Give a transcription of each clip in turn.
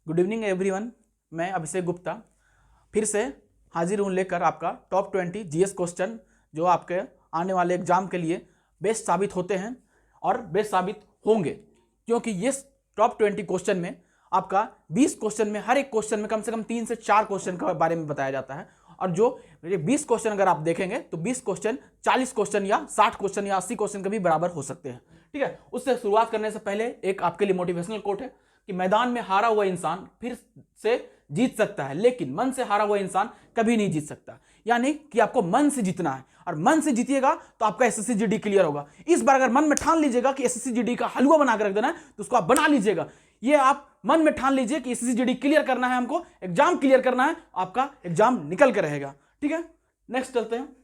Good evening everyone, मैं अभिषेक गुप्ता फिर से हाजिर हूँ लेकर आपका टॉप 20 जीएस क्वेश्चन जो आपके आने वाले एग्जाम के लिए बेस्ट साबित होते हैं और बेस्ट साबित होंगे, क्योंकि ये टॉप 20 क्वेश्चन में आपका 20 क्वेश्चन में हर एक क्वेश्चन में कम से कम 3 से 4 क्वेश्चन के बारे में बताया जाता है। और जो 20 क्वेश्चन अगर आप देखेंगे तो 20 क्वेश्चन 40 क्वेश्चन या 60 क्वेश्चन या 80 क्वेश्चन के भी बराबर हो सकते हैं। ठीक है, उससे शुरुआत करने से पहले एक आपके लिए मोटिवेशनल कोट है कि मैदान में हारा हुआ इंसान फिर से जीत सकता है, लेकिन मन से हारा हुआ इंसान कभी नहीं जीत सकता। यानी कि आपको मन से जीतना है, और मन से जीतिएगा तो आपका एसएससी जीडी क्लियर होगा। इस बार अगर मन में ठान लीजिएगा कि एसएससी जीडी का हलवा बना कर रख देना है तो उसको आप बना लीजिएगा। ये आप मन में ठान लीजिए कि एसएससी जीडी क्लियर करना है, हमको एग्जाम क्लियर करना है, आपका एग्जाम निकल कर रहेगा। ठीक है, नेक्स्ट चलते हैं।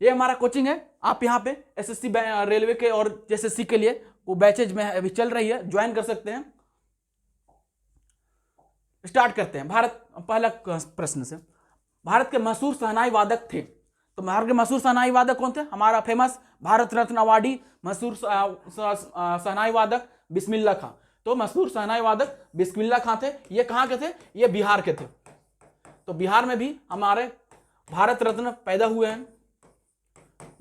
ये हमारा कोचिंग है, आप यहाँ पे एसएससी रेलवे के और एसएससी के लिए वो बैचेज में अभी चल रही है, ज्वाइन कर सकते हैं। स्टार्ट करते हैं। भारत, पहला प्रश्न से, भारत के मशहूर शहनाई वादक थे, तो भारत के मशहूर शहनाई वादक कौन थे? हमारा फेमस भारत रत्न अवार्डी मशहूर शहनाई वादक बिस्मिल्लाह खां। तो मशहूर शहनाई वादक बिस्मिल्लाह खां थे। ये कहाँ के थे? ये बिहार के थे। तो बिहार में भी हमारे भारत रत्न पैदा हुए हैं,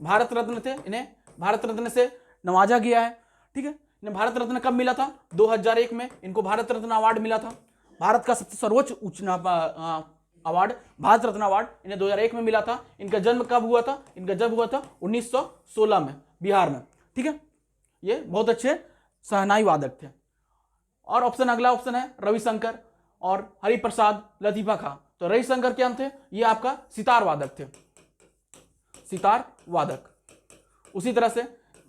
भारत रत्न थे, इन्हें भारत रत्न से नवाजा गया है। ठीक है, इन्हें भारत रत्न कब मिला था? 2001 में इनको भारत रत्न अवार्ड मिला था। भारत का सबसे सर्वोच्च अवार्ड भारत रत्न अवार्ड इन्हें 2001 में मिला था। इनका जन्म कब हुआ था? इनका जन्म हुआ था 1916 में, बिहार में। ठीक है, ये बहुत अच्छे शहनाई वादक थे। और ऑप्शन, अगला ऑप्शन है रविशंकर और हरिप्रसाद लतीफा खां। तो रविशंकर क्या थे? ये आपका सितार वादक थे, सितार वादक। उसी तरह से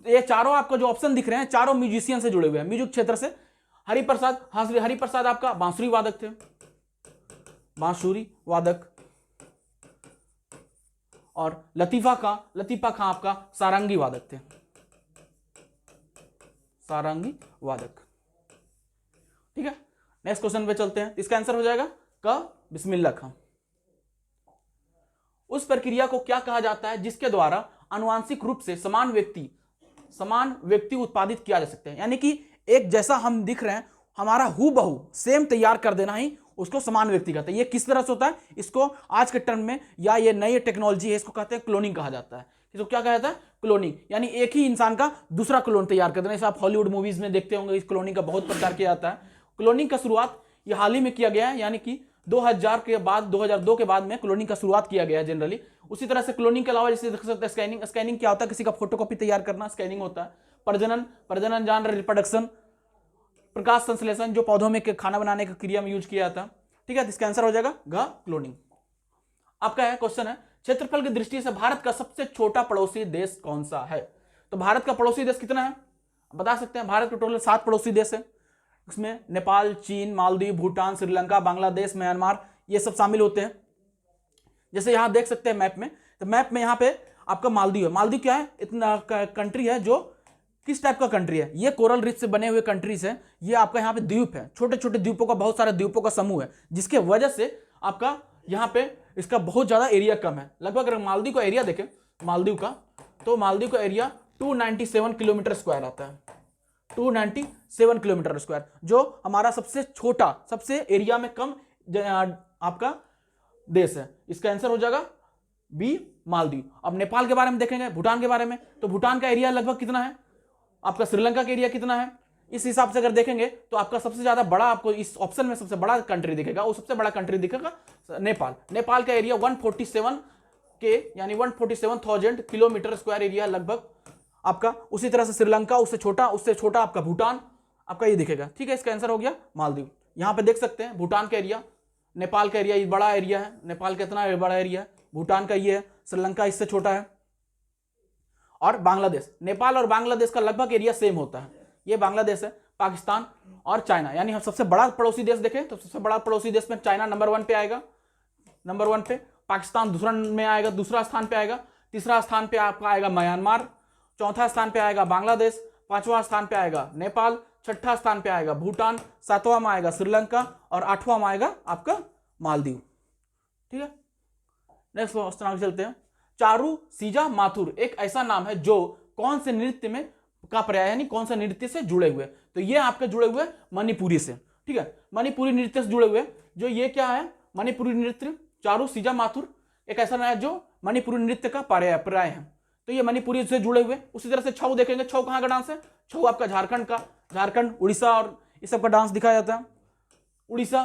ये चारों आपको जो ऑप्शन दिख रहे हैं चारों म्यूजिशियन से जुड़े हुए हैं, म्यूजिक क्षेत्र से। हरिप्रसाद आपका बांसुरी वादक थे, बांसुरी वादक। और लतीफा खां आपका सारंगी वादक थे, सारंगी वादक। ठीक है, नेक्स्ट क्वेश्चन पे चलते हैं। इसका आंसर हो जाएगा क, बिस्मिल्लाह खां। उस प्रक्रिया को क्या कहा जाता है जिसके द्वारा आनुवांशिक रूप से समान व्यक्ति उत्पादित किया जा सकता है? यानी कि एक जैसा हम दिख रहे हैं, हमारा हूबहू सेम तैयार कर देना ही उसको समान व्यक्ति कहते हैं। ये किस तरह से होता है? इसको आज के टर्म में, या ये नई टेक्नोलॉजी है, इसको कहते हैं क्लोनिंग कहा जाता है। इसको क्या कहा जाता है? क्लोनिंग। यानी एक ही इंसान का दूसरा क्लोन तैयार कर देना। जैसे आप हॉलीवुड मूवीज में देखते होंगे, इस क्लोनिंग का बहुत प्रकार किया जाता है। क्लोनिंग का शुरुआत ये हाल ही में किया गया है, यानी कि 2000 के बाद, 2002 के बाद में क्लोनिंग का शुरुआत किया गया है जनरली। उसी तरह से क्लोनिंग के अलावा जैसे देख सकते हैं स्कैनिंग क्या होता है? किसी का फोटोकॉपी तैयार करना स्कैनिंग होता है। प्रजनन जान रिप्रोडक्शन, प्रकाश संश्लेषण, जो पौधों में खाना बनाने की क्रिया में यूज किया जाता है। ठीक है, इसका आंसर हो जाएगा घ, क्लोनिंग। आपका है क्वेश्चन है, क्षेत्रफल की दृष्टि से भारत का सबसे छोटा पड़ोसी देश कौन सा है? तो भारत का पड़ोसी देश कितना है बता सकते हैं? भारत के टोटल 7 पड़ोसी देश है। इसमें नेपाल, चीन, मालदीव, भूटान, श्रीलंका, बांग्लादेश, म्यांमार, ये सब शामिल होते हैं। जैसे यहां देख सकते हैं मैप में, तो मैप में यहां पे आपका मालदीव है। मालदीव क्या है? इतना कंट्री है जो किस टाइप का कंट्री है? ये कोरल रिफ से बने हुए कंट्रीज है। ये आपका यहाँ पे द्वीप है, छोटे छोटे द्वीपों का, बहुत सारे द्वीपों का समूह है, जिसके वजह से आपका यहाँ पे इसका बहुत ज्यादा एरिया कम है। लगभग अगर मालदीव का एरिया देखें, मालदीव का, तो मालदीव का एरिया 297 किलोमीटर स्क्वायर आता है, 297 किलोमीटर स्क्वायर, जो हमारा सबसे छोटा, सबसे एरिया में कम आपका देश है। इसका आंसर हो जाएगा बी, मालदीव। अब नेपाल के बारे में देखेंगे, भूटान के बारे में, तो भूटान का एरिया लगभग कितना है? आपका श्रीलंका का एरिया कितना है? इस हिसाब से अगर देखेंगे तो आपका सबसे ज्यादा बड़ा, आपको इस ऑप्शन में सबसे बड़ा कंट्री दिखेगा, वो सबसे बड़ा कंट्री दिखेगा नेपाल। नेपाल का एरिया 147 के, यानी 147,000 किलोमीटर स्क्वायर एरिया लगभग आपका। उसी तरह से श्रीलंका उससे छोटा आपका भूटान आपका ये दिखेगा। ठीक है, इसका आंसर हो गया मालदीव। यहां पे देख सकते हैं भूटान का एरिया, नेपाल का एरिया, ये बड़ा एरिया है, नेपाल का इतना बड़ा एरिया है, भूटान का ये है, श्रीलंका इससे छोटा है। और बांग्लादेश, नेपाल और बांग्लादेश का लगभग एरिया सेम होता है। ये बांग्लादेश है, पाकिस्तान और चाइना, यानी हम सबसे बड़ा पड़ोसी देश देखें तो सबसे बड़ा पड़ोसी देश में चाइना नंबर 1 पे आएगा, नंबर 1 पे। पाकिस्तान दूसरा में आएगा, दूसरा स्थान पे आएगा। तीसरा स्थान पे आपका आएगा म्यांमार। चौथा स्थान पे आएगा बांग्लादेश। 5वां स्थान पे आएगा नेपाल। 6ठा स्थान पे आएगा भूटान। 7वां में आएगा श्रीलंका और 8वां में आएगा आपका मालदीव। ठीक है, नेक्स्ट क्वेश्चन आगे चलते हैं। चारू सीजा माथुर एक ऐसा नाम है जो कौन से नृत्य में का पर्याय यानी कौन सा नृत्य से जुड़े हुए, तो ये आपके जुड़े हुए मणिपुरी से, ठीक है, मणिपुरी नृत्य से जुड़े हुए। जो ये क्या है, मणिपुरी नृत्य चारू सीजा माथुर एक ऐसा है जो मणिपुरी नृत्य का पर्याय है, तो ये मणिपुरी से जुड़े हुए। उसी तरह से छऊ देखेंगे, छऊ कहाँ का डांस है, छऊ आपका झारखंड का, झारखंड उड़ीसा और इस सब का डांस दिखाया जाता है। उड़ीसा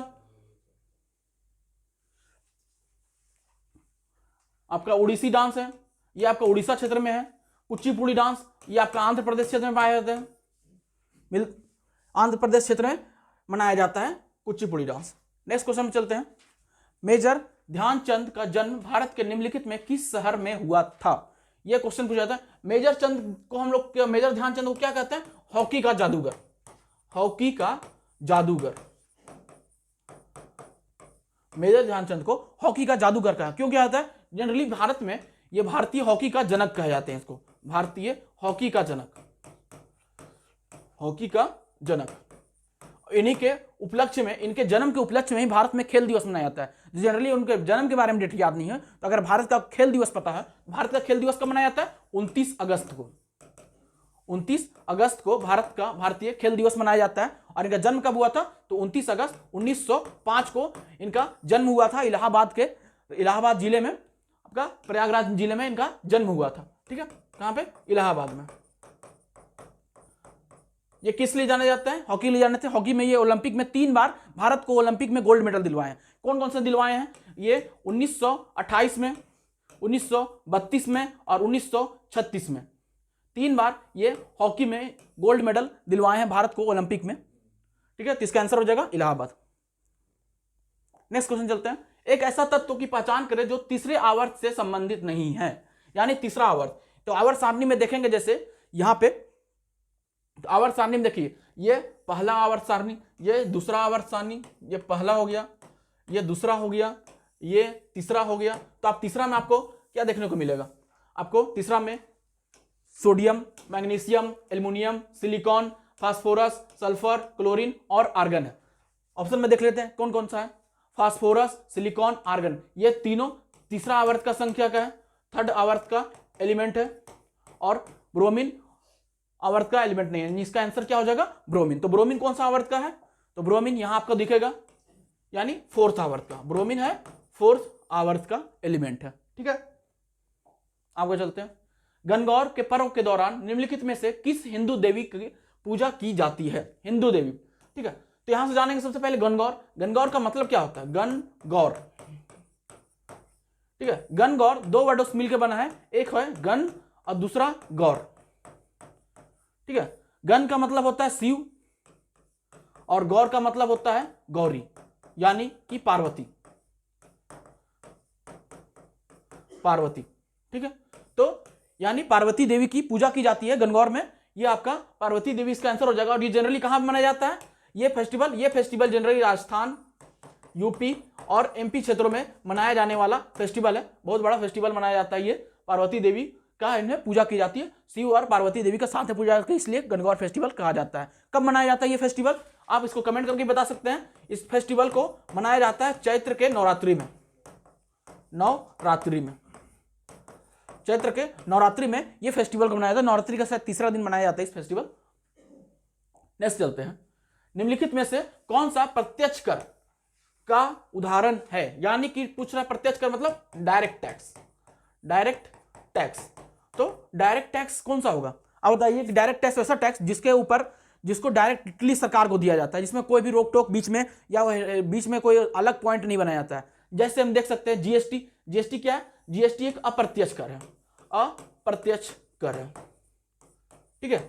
आपका उड़ीसी डांस है, ये आपका उड़ीसा क्षेत्र में है। कुचिपुड़ी डांस ये आपका आंध्र प्रदेश क्षेत्र में पाया जाता है, आंध्र प्रदेश क्षेत्र में मनाया जाता है कुचिपुड़ी डांस। नेक्स्ट क्वेश्चन में चलते हैं। मेजर ध्यानचंद का जन्म भारत के निम्नलिखित में किस शहर में हुआ था, यह क्वेश्चन पूछा जाता है। मेजर चंद को हम लोग, मेजर ध्यानचंद को क्या कहते हैं, हॉकी का जादूगर, हॉकी का जादूगर। मेजर ध्यानचंद को हॉकी का जादूगर कहा, क्यों क्या होता है, जनरली भारत में ये भारतीय हॉकी का जनक कहे जाते हैं इसको, भारतीय हॉकी का जनक, हॉकी का जनक। इन्हीं के उपलक्ष्य में, इनके जन्म के उपलक्ष्य में ही भारत में खेल दिवस मनाया जाता है। जनरली उनके जन्म के बारे में डेट याद नहीं है, तो अगर भारत का खेल दिवस पता है, भारत का खेल दिवस कब मनाया जाता है, 29 अगस्त को। 29 अगस्त को भारत का भारतीय खेल दिवस मनाया जाता है। और इनका जन्म कब हुआ था, तो 29 अगस्त 1905 को इनका जन्म हुआ था। इलाहाबाद के, इलाहाबाद जिले में, आपका प्रयागराज जिले में इनका जन्म हुआ था, ठीक है, कहां पे, इलाहाबाद में। ये किस लिए जाने जाते हैं, हॉकी लिए जाने थे। हॉकी में ये ओलंपिक में 3 बार भारत को ओलंपिक में गोल्ड मेडल दिलवाए हैं। कौन कौन से दिलवाए हैं, ये 1928 में, 1932 में और 1936 में, 3 बार ये हॉकी में गोल्ड मेडल दिलवाए हैं भारत को ओलंपिक में, ठीक है। तो इसका आंसर हो जाएगा इलाहाबाद। नेक्स्ट क्वेश्चन चलते हैं। एक ऐसा तत्व की पहचान करें जो तीसरे आवर्त से संबंधित नहीं है, यानी तीसरा आवर्त। तो आवर्त सारणी में देखेंगे, जैसे यहां पे तो आवर्त सारणी में देखिए, ये पहला आवर्त सारणी, ये दूसरा आवर्त सारणी, ये पहला हो गया, ये दूसरा हो गया, ये तीसरा हो गया। तो आप तीसरा में आपको क्या देखने को मिलेगा, आपको तीसरा में sodium, magnesium, aluminium, silicon, phosphorus, sulphur, chlorine और आर्गन है। ऑप्शन में देख लेते हैं कौन कौन सा है, फास्फोरस, सिलिकॉन, आर्गन, ये तीनों तीसरा आवर्त का संख्या का है, थर्ड आवर्त का एलिमेंट है। और ब्रोमीन आवर्त का एलिमेंट नहीं है, इसका आंसर क्या हो जाएगा, ब्रोमीन। तो ब्रोमीन कौन सा आवर्त का है, तो ब्रोमीन यहां आपको दिखेगा, यानी फोर्थ आवर्त का, ब्रोमीन है फोर्थ आवर्त का एलिमेंट है, ठीक है। आगे चलते हैं। गणगौर के पर्व के दौरान निम्नलिखित में से किस हिंदू देवी की पूजा की जाती है, हिंदू देवी, ठीक है। तो यहां से जानेंगे सबसे पहले गणगौर। गणगौर का मतलब क्या होता है, गणगौर, ठीक है। गणगौर 2 वर्डों से मिलकर बना है, एक है गण और दूसरा गौर, ठीक है। गण का मतलब होता है शिव और गौर का मतलब होता है गौरी, यानी कि पार्वती, पार्वती, ठीक है। तो यानी पार्वती देवी की पूजा की जाती है गणगौर में, ये आपका पार्वती देवी इसका आंसर हो जाएगा। और ये जनरली कहां मनाया जाता है, ये फेस्टिवल जनरली राजस्थान, यूपी और एमपी क्षेत्रों में मनाया जाने वाला फेस्टिवल है, बहुत बड़ा फेस्टिवल मनाया जाता है। ये पार्वती देवी का इन्हें पूजा की जाती है, शिव और पार्वती देवी का साथ में पूजा करके, इसलिए गणगौर फेस्टिवल कहा जाता है। कब मनाया जाता है ये फेस्टिवल, आप इसको कमेंट करके बता सकते हैं। इस फेस्टिवल को मनाया जाता है चैत्र के नवरात्रि में, नवरात्रि में, चैत्र के नवरात्रि में ये फेस्टिवल को मनाया जाता है। नवरात्रि का शायद तीसरा दिन मनाया जाता है इस फेस्टिवल। नेक्स्ट चलते हैं। निम्नलिखित में से कौन सा प्रत्यक्ष कर का उदाहरण है, यानी कि पूछ रहा है प्रत्यक्ष कर मतलब डायरेक्ट टैक्स, डायरेक्ट टैक्स। तो डायरेक्ट टैक्स कौन सा होगा, अब बताइए कि डायरेक्ट टैक्स ऐसा टैक्स जिसके ऊपर, जिसको डायरेक्टली सरकार को दिया जाता है, जिसमें कोई भी रोक टोक बीच में या बीच में कोई अलग पॉइंट नहीं बनाया जाता है। जैसे हम देख सकते हैं जीएसटी, जीएसटी क्या है, जीएसटी एक अप्रत्यक्ष कर है, अप्रत्यक्ष कर है, ठीक है।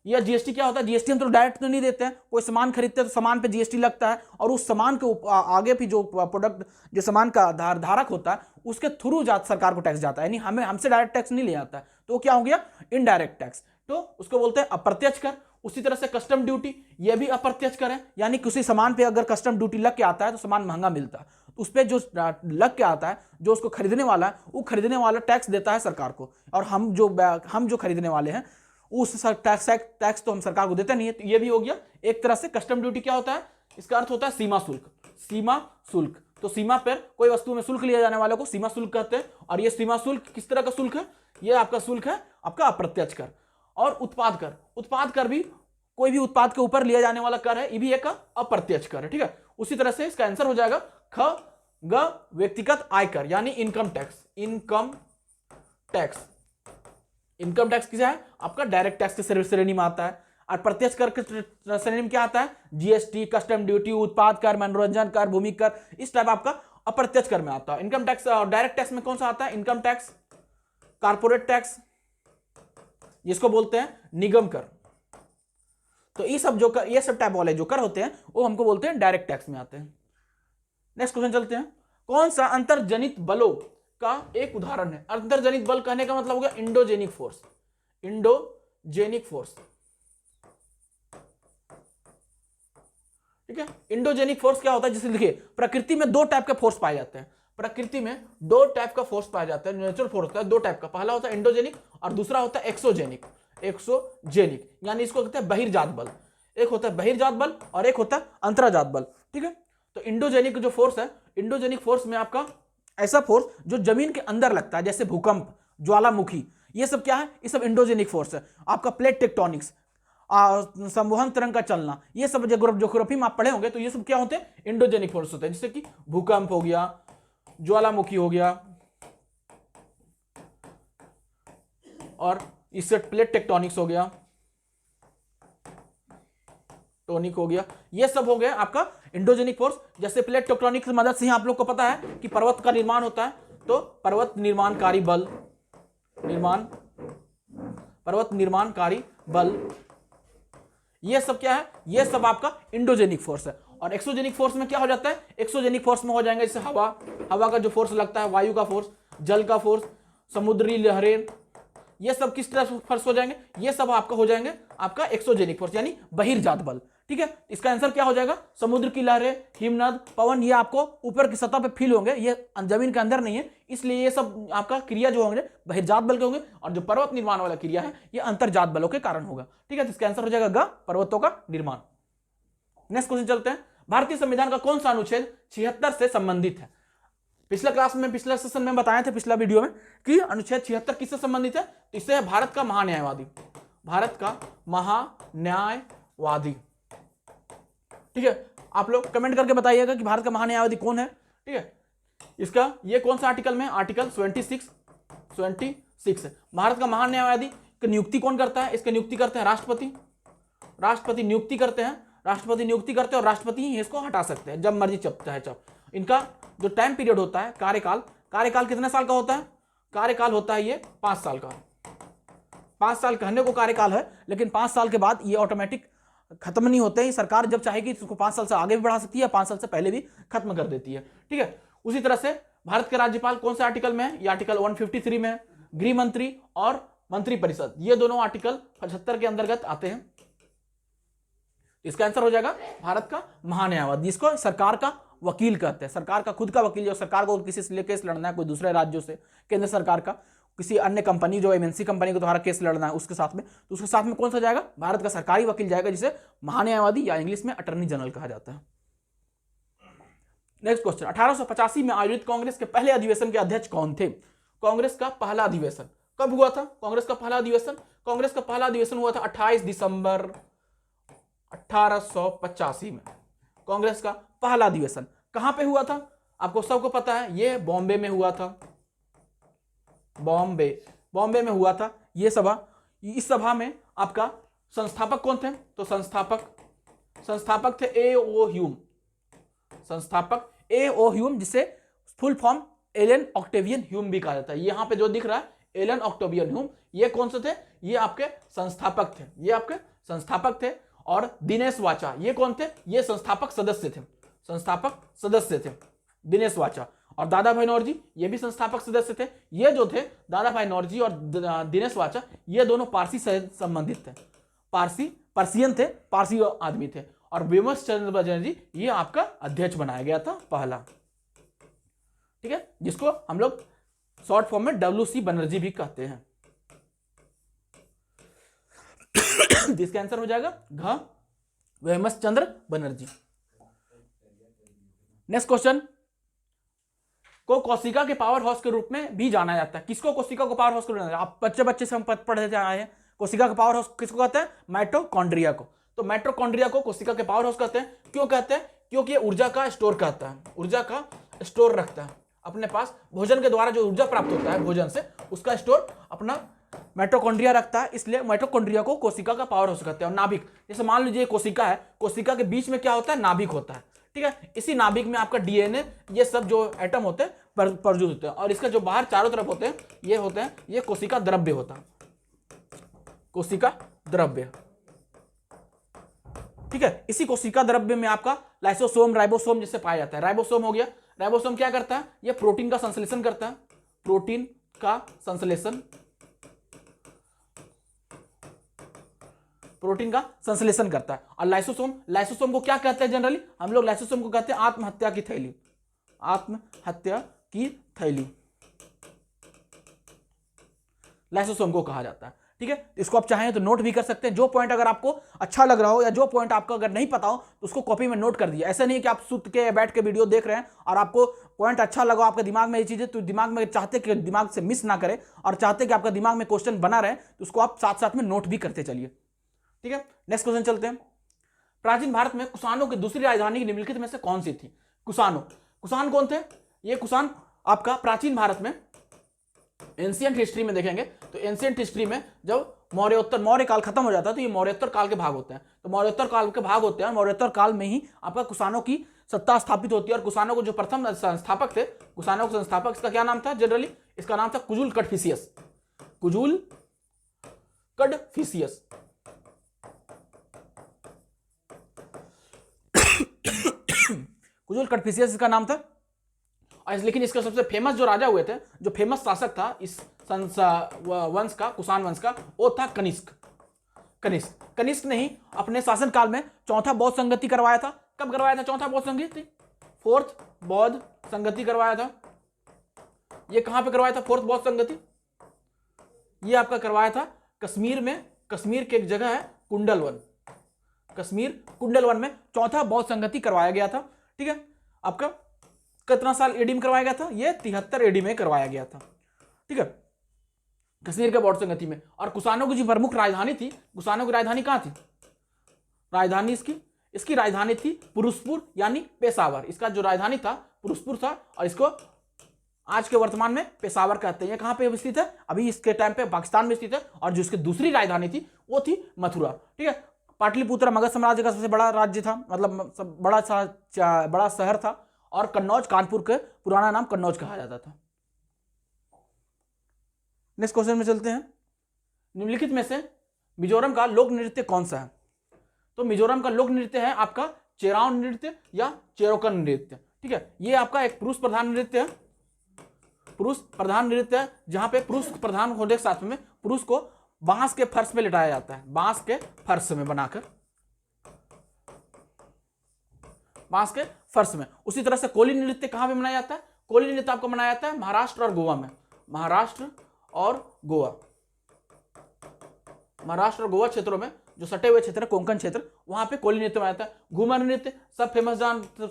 यह जीएसटी क्या होता है, जीएसटी हम तो डायरेक्ट तो नहीं देते हैं, कोई सामान खरीदते हैं तो सामान पे जीएसटी लगता है, और उस सामान के आगे भी जो प्रोडक्ट, जो सामान का धारक होता है उसके थ्रू सरकार को टैक्स जाता है, यानी हमें, हमसे डायरेक्ट टैक्स नहीं ले जाता है, तो क्या हो गया, इनडायरेक्ट टैक्स, तो उसको बोलते हैं अप्रत्यक्ष कर। उसी तरह से कस्टम ड्यूटी, यह भी अप्रत्यक्ष कर है, यानी किसी सामान पे अगर कस्टम ड्यूटी लग के आता है तो सामान महंगा मिलता है, उस पर जो लग के आता है, जो उसको खरीदने वाला है, वो खरीदने वाला टैक्स देता है सरकार को, और हम जो खरीदने वाले हैं उस टैक्स तो हम सरकार को देते नहीं है। तो ये भी हो गया एक तरह से कस्टम ड्यूटी। क्या होता है, इसका अर्थ होता है सीमा शुल्क, सीमा शुल्क। तो सीमा पर कोई वस्तु में शुल्क लिया जाने वाले को सीमा शुल्क कहते हैं। और ये सीमा शुल्क किस तरह का शुल्क है, ये आपका शुल्क है आपका अप्रत्यक्ष कर। और उत्पाद कर, उत्पाद कर भी कोई भी उत्पाद के ऊपर लिया जाने वाला कर है, ये भी एक अप्रत्यक्ष कर है, ठीक है। उसी तरह से इसका आंसर हो जाएगा ख ग व्यक्तिगत आयकर यानी income tax. Income tax, income tax किसे है, आपका डायरेक्ट टैक्स के श्रेणी में आता है। और प्रत्यक्ष कर के श्रेणी में क्या आता है, जीएसटी, कस्टम ड्यूटी, उत्पाद कर, मनोरंजन कर, भूमि कर, इस टाइप आपका अप्रत्यक्ष कर में आता है। इनकम टैक्स डायरेक्ट टैक्स में कौन सा आता है, इनकम टैक्स, कारपोरेट टैक्स, जिसको बोलते हैं निगम कर। तो ये सब जो कर, ये सब टाइप वाले जो कर होते हैं वो हमको बोलते हैं डायरेक्ट टैक्स में आते हैं। नेक्स्ट क्वेश्चन चलते हैं, कौन सा अंतर्जनित बलों का एक उदाहरण है। अंतर्जनित बल कहने का मतलब हो गया इंडोजेनिक फोर्स। इंडोजेनिक फोर्स, ठीक है। इंडोजेनिक फोर्स क्या होता है, जैसे देखिए प्रकृति में दो टाइप के फोर्स पाए जाते हैं। प्रकृति में दो टाइप का फोर्स पाया जाता है, नेचुरल फोर्स का दो टाइप का, पहला होता है इंडोजेनिक और दूसरा होता है एक्सोजेनिक। एक्सोजेनिक यानी इसको कहते हैं बहिर्जात बल। एक होता है बहिर्जात बल और एक होता है अंतराजात बल, ठीक है। तो इंडोजेनिक जो फोर्स है, इंडोजेनिक फोर्स में आपका ऐसा फोर्स जो जमीन के अंदर लगता है, जैसे भूकंप, ज्वालामुखी, ये सब क्या है, ये सब इंडोजेनिक फोर्स है। आपका प्लेट टेक्टोनिक्स, संवहन तरंग का चलना, ये सब ज्योग्राफी में आप पढ़े होंगे, तो ये सब क्या होते हैं, इंडोजेनिक फोर्स होते हैं। जैसे कि भूकंप हो गया, ज्वालामुखी हो गया, और इससे प्लेट टेक्टोनिक्स हो गया, टोनिक हो गया, ये सब हो गया आपका इंडोजेनिक फोर्स। जैसे प्लेट टेक्टोनिक्स की मदद से ही आप लोग को पता है कि पर्वत का निर्माण होता है, तो पर्वत निर्माणकारी बल, पर्वत निर्माणकारी बल, ये सब क्या है, ये सब आपका इंडोजेनिक फोर्स है। और एक्सोजेनिक फोर्स में क्या हो जाता है, एक्सोजेनिक फोर्स में हो जाएंगे जैसे हवा, हवा का जो फोर्स लगता है, वायु का फोर्स, जल का फोर्स, समुद्री लहरें, ये सब किस तरह फोर्स हो जाएंगे, ये सब आपका हो जाएंगे आपका एक्सोजेनिक फोर्स यानी बहिर्जात बल, ठीक है। इसका आंसर क्या हो जाएगा, समुद्र की लहरें, हिमनद, पवन, ये आपको ऊपर की सतह पे फील होंगे, ये जमीन के अंदर नहीं है, इसलिए ये सब आपका क्रिया जो होंगे बहिर्जात बल के होंगे। और जो पर्वत निर्माण वाला क्रिया है ये अंतर्जात बलों के कारण होगा, ठीक है। तो इसका आंसर हो जाएगा ग, पर्वतों का निर्माण। नेक्स्ट क्वेश्चन चलते हैं, भारतीय संविधान का कौन सा अनुच्छेद 76 से संबंधित है। पिछले क्लास में, पिछले सेशन में बताए थे, पिछला वीडियो में, कि अनुच्छेद 76 किससे संबंधित है, तो इससे है भारत का महान्यायवादी, भारत का महान्यायवादी, ठीक है। आप लोग कमेंट करके बताइएगा कि भारत का महान्यायवादी कौन है, ठीक है। इसका ये कौन सा आर्टिकल में, आर्टिकल 26 है। भारत का महान्यायवादी की नियुक्ति कौन करता है, इसकी नियुक्ति करते हैं राष्ट्रपति, राष्ट्रपति नियुक्ति करते हैं, राष्ट्रपति नियुक्ति करते हैं, और राष्ट्रपति ही इसको हटा सकते हैं जब मर्जी चाहता है। जब इनका जो टाइम पीरियड होता है, कार्यकाल, कार्यकाल कितने साल का होता है, कार्यकाल होता है ये 5 साल का। 5 साल कहने को कार्यकाल है, लेकिन 5 साल के बाद ये ऑटोमेटिक खत्म नहीं होते हैं। सरकार जब चाहेगी इसको 5 साल से आगे भी बढ़ा सकती है, 5 साल से पहले भी खत्म कर देती है, ठीक है। उसी तरह से भारत के राज्यपाल कौन से आर्टिकल में है, ये आर्टिकल 153 में है। गृह मंत्री और मंत्री परिषद, ये दोनों आर्टिकल 75 के अंतर्गत आते हैं। इसका आंसर हो जाएगा भारत का महान्यायवादी, जिसको सरकार का वकील कहते हैं। सरकार का खुद का वकील, जो सरकार को किसी से केस लड़ना है, कोई दूसरे राज्यों से, केंद्र सरकार का किसी अन्य कंपनी, जो एमएनसी कंपनी को तुम्हारा केस लड़ना है उसके साथ में, तो उसके साथ में कौन सा जाएगा, भारत का सरकारी वकील जाएगा, जिसे महान्यायवादी या इंग्लिश में अटॉर्नी जनरल कहा जाता है। नेक्स्ट क्वेश्चन, 1885 में आयोजित कांग्रेस के पहले अधिवेशन के अध्यक्ष कौन थे। कांग्रेस का पहला अधिवेशन कब हुआ था, कांग्रेस का पहला अधिवेशन, कांग्रेस का पहला अधिवेशन हुआ था 28 दिसंबर 1885 में। कांग्रेस का पहला अधिवेशन कहां पे हुआ था, आपको सबको पता है, ये बॉम्बे में हुआ था, बॉम्बे में हुआ था ये सभा। इस सभा में आपका संस्थापक कौन थे, तो संस्थापक थे A.O. ह्यूम, संस्थापक A.O. ह्यूम, जिसे full form Allan Octavian Hume भी कहा जाता है। यहां पे जो दिख रहा है एलन ऑक्टेवियन ह्यूम, ये कौन से थे, ये आपके संस्थापक थे, ये आपके संस्थापक थे। और दिनेश वाचा, ये कौन थे, ये संस्थापक सदस्य थे, संस्थापक सदस्य थे दिनेश वाचा। और दादा भाई नौरोजी, ये भी संस्थापक सदस्य थे। ये जो थे दादा भाई नौरोजी और दिनेश वाचा, ये दोनों पारसी से संबंधित थे, पर्सियन थे, पारसी आदमी थे। और विमर्श चंद्र बनर्जी, ये आपका अध्यक्ष बनाया गया था पहला, ठीक है, जिसको हम लोग शॉर्ट फॉर्म में WC बनर्जी भी कहते हैं। जिसका आंसर हो जाएगा घ, विमर्श चंद्र बनर्जी। नेक्स्ट क्वेश्चन, को कोशिका के पावर हाउस के रूप में भी जाना जाता है। किसको कोशिका को पावर हाउस के रूप में, आप बच्चे से हम पढ़ते आए हैं, कोशिका का पावर हाउस किसको कहते हैं? माइटोकॉन्ड्रिया को। तो माइटोकॉन्ड्रिया को कोशिका के पावर हाउस कहते हैं। क्यों कहते हैं? क्योंकि ये ऊर्जा का स्टोर करता है, ऊर्जा का स्टोर रखता है अपने पास। भोजन के द्वारा जो ऊर्जा प्राप्त होता है भोजन से, उसका स्टोर अपना माइटोकॉन्ड्रिया रखता है, इसलिए माइटोकॉन्ड्रिया को कोशिका का पावर हाउस कहते हैं। और नाभिक, जैसे मान लीजिए कोशिका है, कोशिका के बीच में क्या होता है? नाभिक होता है, ठीक है। इसी नाभिक में आपका डीएनए, ये सब जो एटम होते हैं प्रज्वलित होते हैं, और इसका जो बाहर चारों तरफ होते हैं ये होते हैं, ये कोशिका द्रव्य होता है, कोशिका द्रव्य, ठीक है। इसी कोशिका द्रव्य में आपका लाइसोसोम, राइबोसोम जैसे पाया जाता है। राइबोसोम हो गया, राइबोसोम क्या करता है? ये प्रोटीन का संश्लेषण करता है, प्रोटीन का संश्लेषण, प्रोटीन का संश्लेषण करता है। और लाइसोसोम, लाइसोसोम को क्या कहते हैं? जनरली हम लोग लाइसोसोम को कहते हैं आत्महत्या की थैली, आत्महत्या की थैली, लाइसोसोम को कहा जाता है, ठीक है। इसको आप चाहें तो नोट भी कर सकते हैं। जो पॉइंट अगर आपको अच्छा लग रहा हो या जो पॉइंट आपको अगर नहीं पता हो तो उसको कॉपी में नोट कर दिया। ऐसा नहीं कि आप सुत के बैठ के वीडियो देख रहे हैं और आपको पॉइंट अच्छा लगा, आपके दिमाग में ये चीजें, तो दिमाग में चाहते कि दिमाग से मिस ना करे और चाहते कि आपका दिमाग में क्वेश्चन बना रहे, तो उसको आप साथ साथ में नोट भी करते चलिए, ठीक है। नेक्स्ट क्वेश्चन चलते हैं। प्राचीन भारत में कुषाणों की दूसरी राजधानी निम्नलिखित में से कौन सी थी? कुषाण, कुषाण कौन थे? ये कुषाण आपका प्राचीन भारत में एंशिएंट हिस्ट्री में देखेंगे तो एंशिएंट हिस्ट्री में जब मौर्योत्तर, मौर्य काल खत्म हो जाता है तो ये मौर्योत्तर काल के भाग होते हैं। तो मौर्योत्तर काल के भाग होते हैं, मौर्योत्तर काल में ही आपका कुषाणों की सत्ता स्थापित होती है। और कुषाणों को जो प्रथम संस्थापक थे, कुषाणों के संस्थापक, इसका क्या नाम था? जनरली इसका नाम था कुजुल कड़फिसियस, कुजुल कड़फिसियस। कुजुल कड़फिसियस का नाम था। लेकिन इसका सबसे फेमस जो राजा हुए थे, जो फेमस शासक था इस वंश का, कुषाण वंश का, वो था कनिष्क। कनिष्क, कनिष्क ने ही अपने शासन काल में चौथा बौद्ध संगति करवाया था। कब करवाया था चौथा बौद्ध संगति? फोर्थ बौद्ध संगति करवाया था। ये कहां पे करवाया था फोर्थ बौद्ध संगति? ये आपका करवाया था कश्मीर में, कश्मीर की एक जगह है कुंडलवन, कश्मीर कुंडलवन में चौथा बौद्ध संगति करवाया गया था, ठीक है। आपका कितना साल एडी में करवाया गया था? ये 73 एडी में करवाया गया था, ठीक है, कश्मीर के बौद्ध संगति में। और कुषाणों की जो प्रमुख राजधानी थी, कुषाणों की राजधानी कहां थी? राजधानी इसकी राजधानी थी पुरुषपुर यानी पेशावर। इसका जो राजधानी था पुरुषपुर था, और इसको आज के वर्तमान में पेशावर कहते हैं। ये कहां पे स्थित है? अभी इसके टाइम पे पाकिस्तान में स्थित है। और जो इसकी दूसरी राजधानी थी वो थी मथुरा, ठीक है। पाटलिपुत्र मगध साम्राज्य का सबसे बड़ा राज्य था, मतलब बड़ा शहर था। और कन्नौज, कानपुर के पुराना नाम कन्नौज कहा जाता था। नेक्स्ट क्वेश्चन में चलते हैं। निम्नलिखित में से मिजोरम का लोक नृत्य कौन सा है? तो मिजोरम का लोक नृत्य है आपका चेराओन नृत्य या चेरोकन नृत्य, ठीक है। ये आपका एक पुरुष प्रधान नृत्य है, पुरुष प्रधान नृत्य है, जहां पे पुरुष प्रधान होने के साथ में पुरुष को बांस के फर्श में लिटाया जाता है, बांस के फर्श में बनाकर, बांस के फर्श में। उसी तरह से कोली नृत्य कहां पे मनाया जाता है? कोली नृत्य आपको मनाया जाता है महाराष्ट्र और गोवा में, महाराष्ट्र और गोवा, महाराष्ट्र और गोवा क्षेत्रों में जो सटे हुए क्षेत्र, कोंकण क्षेत्र, वहां पे कोली नृत्य मनाया जाता है। घूमर नृत्य सब फेमस,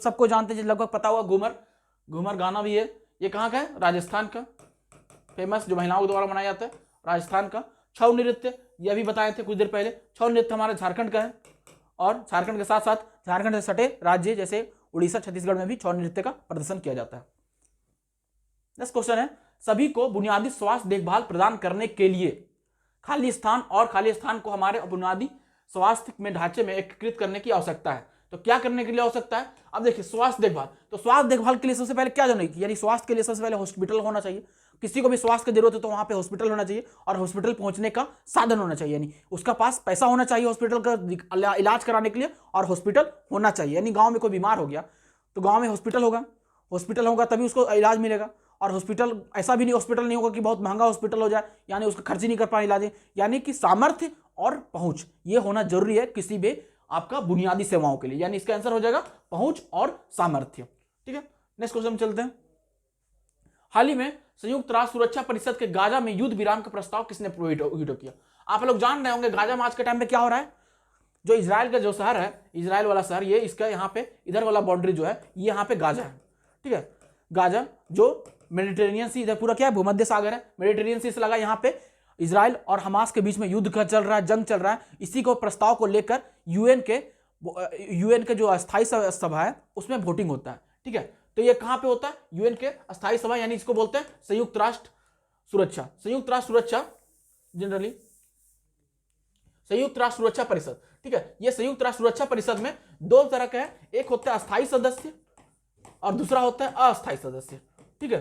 सबको जानते हैं, लगभग पता हुआ घूमर, घूमर गाना भी है। ये कहाँ का है? राजस्थान का, फेमस, जो महिलाओं द्वारा मनाया जाता है, राजस्थान का। छऊ नृत्य ये अभी बताए थे कुछ देर पहले, छऊ नृत्य हमारे झारखंड का है। और झारखंड के साथ साथ झारखंड से सटे राज्य जैसे उड़ीसा, छत्तीसगढ़ में भी छऊ नृत्य का प्रदर्शन किया जाता है। नेक्स्ट क्वेश्चन है, सभी को बुनियादी स्वास्थ्य देखभाल प्रदान करने के लिए खाली स्थान और खाली स्थान को हमारे बुनियादी स्वास्थ्य में ढांचे में एकीकृत करने की आवश्यकता है। तो क्या करने के लिए आवश्यकता है? अब देखिए, स्वास्थ्य देखभाल, तो स्वास्थ्य देखभाल के लिए सबसे पहले क्या जरूरी है? यानी स्वास्थ्य के लिए सबसे पहले हॉस्पिटल होना चाहिए। किसी को भी स्वास्थ्य की जरूरत है तो वहां पे हॉस्पिटल होना चाहिए, और हॉस्पिटल पहुंचने का साधन होना चाहिए, यानी उसका पास पैसा होना चाहिए हॉस्पिटल का इलाज कराने के लिए, और हॉस्पिटल होना चाहिए। यानी गांव में कोई बीमार हो गया तो गांव में हॉस्पिटल होगा, हॉस्पिटल होगा तभी उसको इलाज मिलेगा। और हॉस्पिटल ऐसा भी नहीं, हॉस्पिटल नहीं होगा कि बहुत महंगा हॉस्पिटल हो जाए, यानी उसका खर्च ही नहीं कर पाए इलाज, यानी कि सामर्थ्य और पहुंच ये होना जरूरी है किसी भी आपका बुनियादी सेवाओं के लिए। यानी इसका आंसर हो जाएगा पहुंच और सामर्थ्य, ठीक है। नेक्स्ट क्वेश्चन चलते हैं। हाल ही में संयुक्त राष्ट्र सुरक्षा परिषद के गाजा में युद्ध विराम का प्रस्ताव किसने वीटो किया? आप लोग जान रहे होंगे गाजा में आज के टाइम पे क्या हो रहा है। जो इजराइल का जो शहर है, इजराइल वाला शहर, ये इसका यहाँ पे इधर वाला बाउंड्री जो है ये यहाँ पे गाजा है, ठीक है। गाजा जो मेडिटेरेनियन सी, इधर पूरा क्या है, भूमध्य सागर है, मेडिटेरेनियन सी से लगा यहाँ पे इजराइल और हमास के बीच में युद्ध का चल रहा है, जंग चल रहा है, इसी को प्रस्ताव को लेकर यूएन के जो अस्थायी सभा है उसमें वोटिंग होता है। ठीक है, तो ये कहां पे होता है? यूएन के अस्थायी सभा, यानी इसको बोलते हैं संयुक्त राष्ट्र सुरक्षा, संयुक्त राष्ट्र सुरक्षा, जनरली संयुक्त राष्ट्र सुरक्षा परिषद। ठीक है, ये संयुक्त राष्ट्र सुरक्षा परिषद में दो तरह का है, एक होता है अस्थायी सदस्य और दूसरा होता है अस्थायी सदस्य। ठीक है,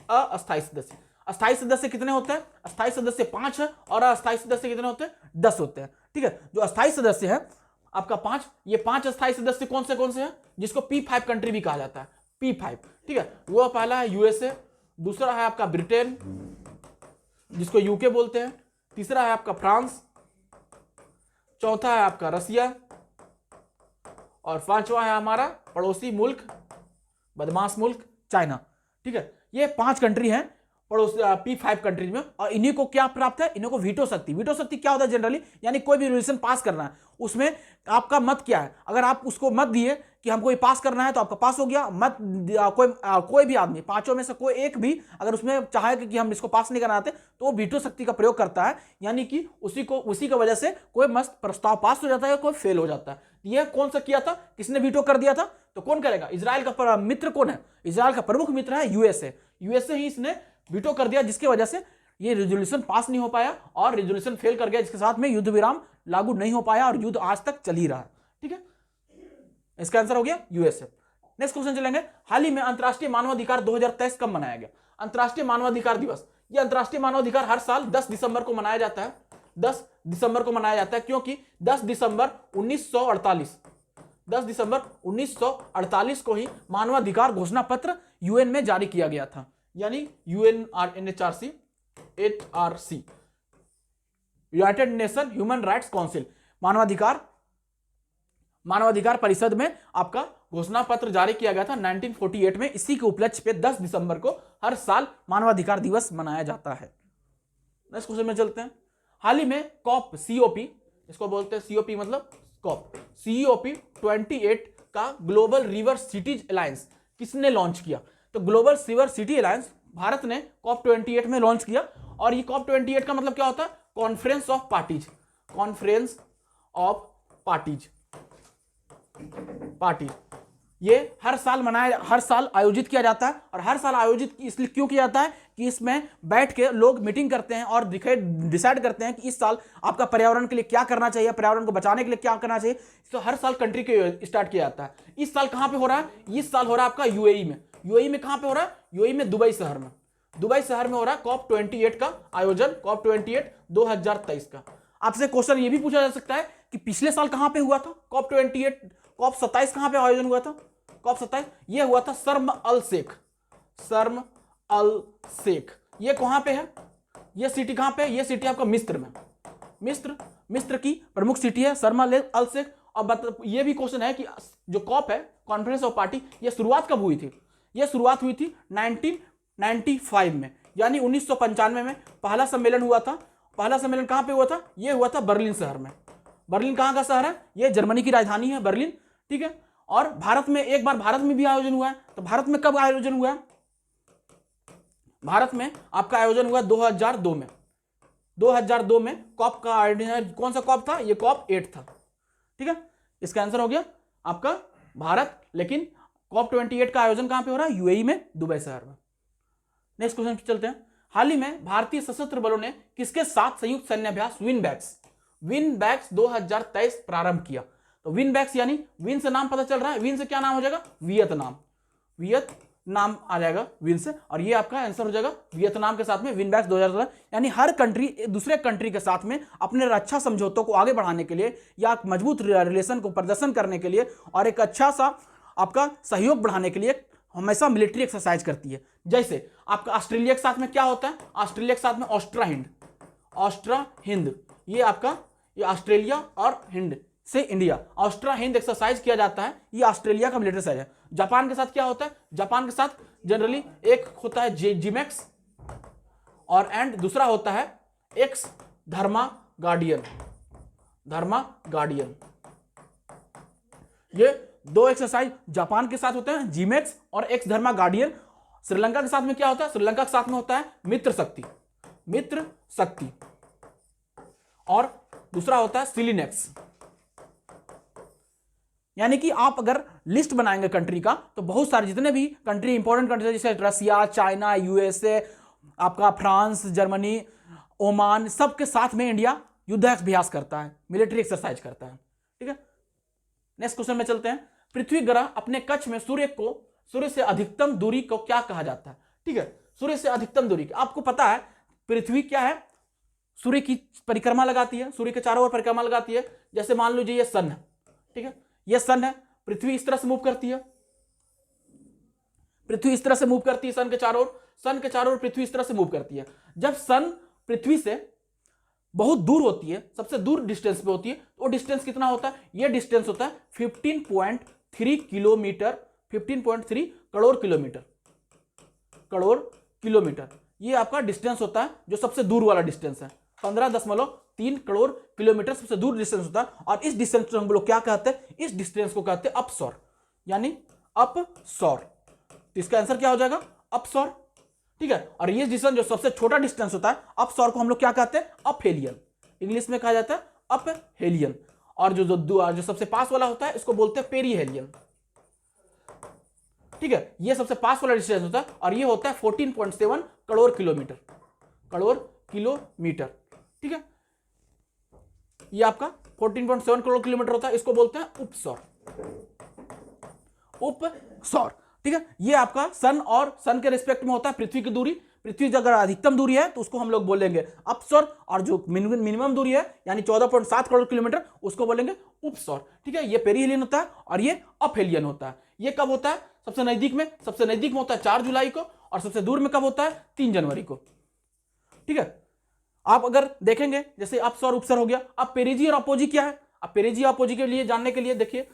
अस्थायी सदस्य। अस्थायी सदस्य कितने होते हैं? अस्थायी सदस्य 5 है और अस्थायी सदस्य कितने होते हैं? 10 होते हैं। ठीक है, जो अस्थायी सदस्य है आपका 5, ये 5 अस्थायी सदस्य कौन से हैं? जिसको P5 कंट्री भी कहा जाता है, P5। ठीक है, वो पहला है यूएसए, दूसरा है आपका ब्रिटेन जिसको यूके बोलते हैं, तीसरा है आपका फ्रांस, चौथा है आपका रसिया और पांचवा है हमारा पड़ोसी मुल्क, बदमाश मुल्क चाइना। ठीक है, ये 5 कंट्री हैं पड़ोस P5 कंट्रीज में, और इन्हीं को क्या प्राप्त है? इन्हीं को वीटो शक्ति। वीटो शक्ति क्या होता है जनरली? यानी कोई भी रेजोल्यूशन पास करना है, उसमें आपका मत क्या है? अगर आप उसको मत दिए कि हमको ये पास करना है तो आपका पास हो गया। मत कोई भी आदमी, 5 में से कोई एक भी अगर उसमें चाहे कि हम इसको पास नहीं करना चाहते तो वो वीटो शक्ति का प्रयोग करता है, यानी कि उसी की वजह से कोई मस्त प्रस्ताव पास हो जाता है, कोई फेल हो जाता है। यह कौन सा किया था? किसने वीटो कर दिया था? तो कौन करेगा? इजराइल का मित्र कौन है? इजराइल का प्रमुख मित्र है यूएसए। यूएसए ही इसने वीटो कर दिया, जिसकी वजह से ये रेजोल्यूशन पास नहीं हो पाया और रेजोल्यूशन फेल कर गया, जिसके साथ में युद्ध विराम लागू नहीं हो पाया और युद्ध आज तक चल ही रहा है। ठीक है, इसका आंसर हो गया यूएसए। नेक्स्ट क्वेश्चन चलेंगे, हाल ही में अंतरराष्ट्रीय मानवाधिकार 2023 कब मनाया गया? अंतरराष्ट्रीय मानवाधिकार दिवस, ये अंतरराष्ट्रीय मानवाधिकार हर साल 10 दिसंबर को मनाया जाता है। 10 दिसंबर को मनाया जाता है क्योंकि 10 दिसंबर 1948 को ही मानवाधिकार घोषणा पत्र यूएन में जारी किया गया था, यानी UNHRC, United nation human rights council, मानवाधिकार परिषद में आपका घोषणा पत्र जारी किया गया था 1948 में। इसी के उपलक्ष्य पे 10 दिसंबर को हर साल मानवाधिकार दिवस मनाया जाता है। नेक्स्ट क्वेश्चन में चलते हैं, हाल ही में COP, इसको बोलते हैं COP मतलब COP28 का ग्लोबल रिवर सिटीज अलायंस किसने लॉन्च किया? तो global river city alliance Bharat ने COP28 में लॉन्च किया। और ये COP28 का मतलब क्या होता है? Conference of parties, conference of parties. ये हर साल आयोजित किया जाता है, और हर साल आयोजित इसलिए क्यों किया जाता है कि इसमें बैठ के लोग मीटिंग करते हैं और डिसाइड करते हैं कि इस साल आपका पर्यावरण के लिए क्या करना चाहिए, पर्यावरण को बचाने के लिए क्या करना चाहिए। तो हर साल कंट्री के स्टार्ट किया जाता है। इस साल कहां पे हो रहा है? इस साल हो रहा है आपका यूएई में। यूएई में कहां पे हो रहा है? यूएई में दुबई शहर में हो रहा है COP28 का आयोजन, COP28 2023 का। आपसे क्वेश्चन ये भी पूछा जा सकता है कि पिछले साल कहां पे हुआ था COP28? COP27 कहां पे आयोजन हुआ था? COP27 ये हुआ था शर्म अल शेख। ये कहां पे है? ये सिटी कहां पे है? ये सिटी आपका मिस्र में, मिस्र की प्रमुख सिटी है शर्म अल शेख। और ये भी क्वेश्चन है कि जो कॉप है, कॉन्फ्रेंस ऑफ पार्टी, ये शुरुआत कब हुई थी? ये शुरुआत हुई थी 1995 में, यानी 1995 में पहला सम्मेलन हुआ था। पहला सम्मेलन कहां पे हुआ था? ये हुआ था बर्लिन शहर में। बर्लिन कहां का शहर है? ये जर्मनी की राजधानी है बर्लिन। ठीक है, और भारत में एक बार भारत में भी आयोजन हुआ है। तो भारत में कब आयोजन हुआ है? भारत में आपका आयोजन हुआ 2002 में। 2002 में कॉप का आयोजन, कौन सा कॉप था? ये COP8 था। ठीक है, इसका आंसर हो गया आपका भारत। लेकिन COP28 का आयोजन कहां पे हो रहा है? यूएई में, दुबई शहर में। नेक्स्ट क्वेश्चन पे चलते हैं, हाल ही में भारतीय सशस्त्र बलों ने किसके साथ संयुक्त सैन्य अभ्यास विनबैक्स 2023 प्रारंभ किया? तो विनबैक्स यानी विन से नाम पता चल रहा है, विन से क्या नाम हो जाएगा? वियतनाम आ जाएगा विन से, और ये आपका आंसर हो जाएगा वियतनाम के साथ में विनबैक्स 2023। यानी हर कंट्री दूसरे कंट्री के साथ में अपने रक्षा समझौतों को आगे बढ़ाने के लिए या मजबूत रिलेशन को प्रदर्शन करने के लिए और एक अच्छा सा आपका सहयोग बढ़ाने के लिए हमेशा मिलिट्री एक्सरसाइज करती है। जैसे आपका ऑस्ट्रेलिया के साथ में क्या होता है? ऑस्ट्रेलिया के साथ में ऑस्ट्रा हिंद, ये आपका ये ऑस्ट्रेलिया और हिंद से इंडिया, ऑस्ट्रा हिंद एक्सरसाइज किया जाता है। ये ऑस्ट्रेलिया का मिलिट्री एक्सरसाइज है। जापान के साथ क्या होता है? जापान के साथ जनरली एक होता है जिमेक्स और एंड दूसरा होता है एक्स धर्मा गार्डियन। ये दो एक्सरसाइज जापान के साथ होते हैं, जिमेक्स और एक्स धर्मा गार्डियन। श्रीलंका के साथ में क्या होता है? श्रीलंका के साथ में होता है मित्र शक्ति। और दूसरा होता है सिलिनेक्स। यानी कि आप अगर लिस्ट बनाएंगे कंट्री का तो बहुत सारे जितने भी कंट्री इंपॉर्टेंट कंट्री जैसे रसिया, चाइना, यूएसए, आपका फ्रांस, जर्मनी, ओमान, सबके साथ में इंडिया युद्धाभ्यास करता है, मिलिट्री एक्सरसाइज करता है। ठीक है, नेक्स्ट क्वेश्चन में चलते हैं। पृथ्वी ग्रह अपने कक्ष में सूर्य से अधिकतम दूरी को क्या कहा जाता है? ठीक है, सूर्य से अधिकतम दूरी, आपको पता है पृथ्वी क्या है, सूर्य की परिक्रमा लगाती है, सूर्य के चारों ओर परिक्रमा लगाती है। जैसे मान लीजिए ये सन है, ठीक है, ये सन है, पृथ्वी इस तरह से मूव करती है, पृथ्वी इस तरह से मूव करती है सन के चारों ओर, सन के चारों ओर पृथ्वी इस तरह से मूव करती है। जब सन पृथ्वी से बहुत दूर होती है, सबसे दूर डिस्टेंस पे होती है, तो वो डिस्टेंस कितना होता है? ये डिस्टेंस होता है 15.3 kilometre, 15.3 crore kilometre, crore kilometre. ये आपका डिस्टेंस होता है जो सबसे दूर वाला डिस्टेंस है, 15.3 करोड़ किलोमीटर सबसे दूर डिस्टेंस होता है। और इस डिस्टेंस को हम लोग क्या कहते हैं? इस डिस्टेंस को कहते हैं अपसौर, यानी अपसौर। तो इसका आंसर क्या हो जाएगा? अपसौर। ठीक है, और ये डिस्टेंस जो सबसे छोटा डिस्टेंस होता है अपसौर को हम लोग क्या कहते हैं? अपहेलियन, इंग्लिश में कहा जाता है अपहेलियन। और जो सबसे पास वाला होता है इसको बोलते हैं पेरीहेलियन। ठीक है, ये सबसे पास वाला डिस्टेंस होता है और ये होता है 14.7 करोड़ किलोमीटर, करोड़ किलोमीटर। ठीक है, ये आपका 14.7 करोड़ किलोमीटर होता है, इसको बोलते हैं उपसौर, उपसौर। ठीक है, ये आपका सन और सन के रिस्पेक्ट में होता है पृथ्वी की दूरी। पृथ्वी की अगर अधिकतम दूरी है तो उसको हम लोग बोलेंगे अपसौर, और जो मिनिमम दूरी है यानी 14.7 करोड़ किलोमीटर उसको बोलेंगे उपसौर। ठीक है, ये पेरीहेलियन होता है और ये अपहेलियन होता है। ये कब होता है? सबसे नजदीक में होता है 4 जुलाई को, और सबसे दूर में कब होता है? 3 जनवरी को। ठीक है, आप अगर देखेंगे जैसे अपसौर उपसौर हो गया। अब पेरिजी और अपोजी क्या है? अब पेरिजी और अपोजी के लिए जानने के लिए देखिए,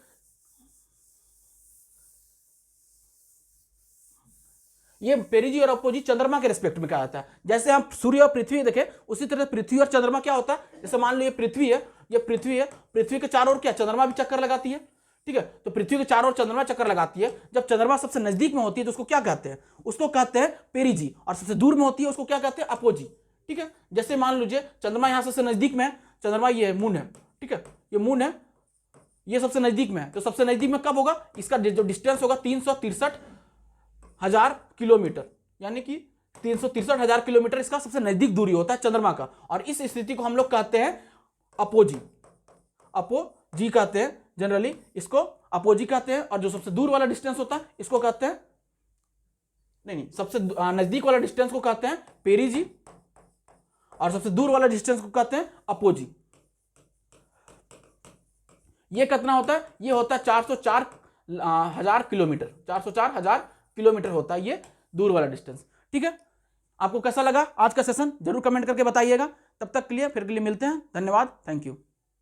ये पेरिजी और अपोजी चंद्रमा के रिस्पेक्ट में कहा जाता है। जैसे हम सूर्य और पृथ्वी देखें उसी तरह पृथ्वी और चंद्रमा क्या होता है? जैसे मान लो ये पृथ्वी है, पृथ्वी के चारों ओर क्या चंद्रमा भी चक्कर लगाती है। ठीक है, तो पृथ्वी के चारों ओर चंद्रमा चक्कर लगाती है। जब चंद्रमा सबसे नजदीक में होती है तो उसको क्या कहते हैं? उसको कहते हैं पेरिजी, और सबसे दूर में होती है उसको क्या कहते हैं? अपोजी। ठीक है, जैसे मान लीजिए चंद्रमा यहां सबसे नजदीक में है, चंद्रमा ये मून है, ठीक है, ये मून है, ये सबसे नजदीक में है, तो सबसे नजदीक में कब होगा? इसका जो डिस्टेंस होगा 363,000 किलोमीटर, यानी कि 363,000 किलोमीटर इसका सबसे नजदीक दूरी होता है चंद्रमा का। और इस स्थिति को हम लोग कहते हैं अपोजी, अपोजी कहते हैं, जनरली इसको अपोजी कहते हैं। और जो सबसे दूर वाला डिस्टेंस होता है इसको कहते हैं, नहीं, सबसे नजदीक वाला डिस्टेंस को कहते हैं पेरिजी, और सबसे दूर वाला डिस्टेंस को कहते हैं अपोजी। ये कितना होता है? ये होता है 404,000 किलोमीटर, 404,000 किलोमीटर होता है ये दूर वाला डिस्टेंस। ठीक है, आपको कैसा लगा आज का सेशन जरूर कमेंट करके बताइएगा। तब तक के लिए फिर के लिए मिलते हैं, धन्यवाद, थैंक यू।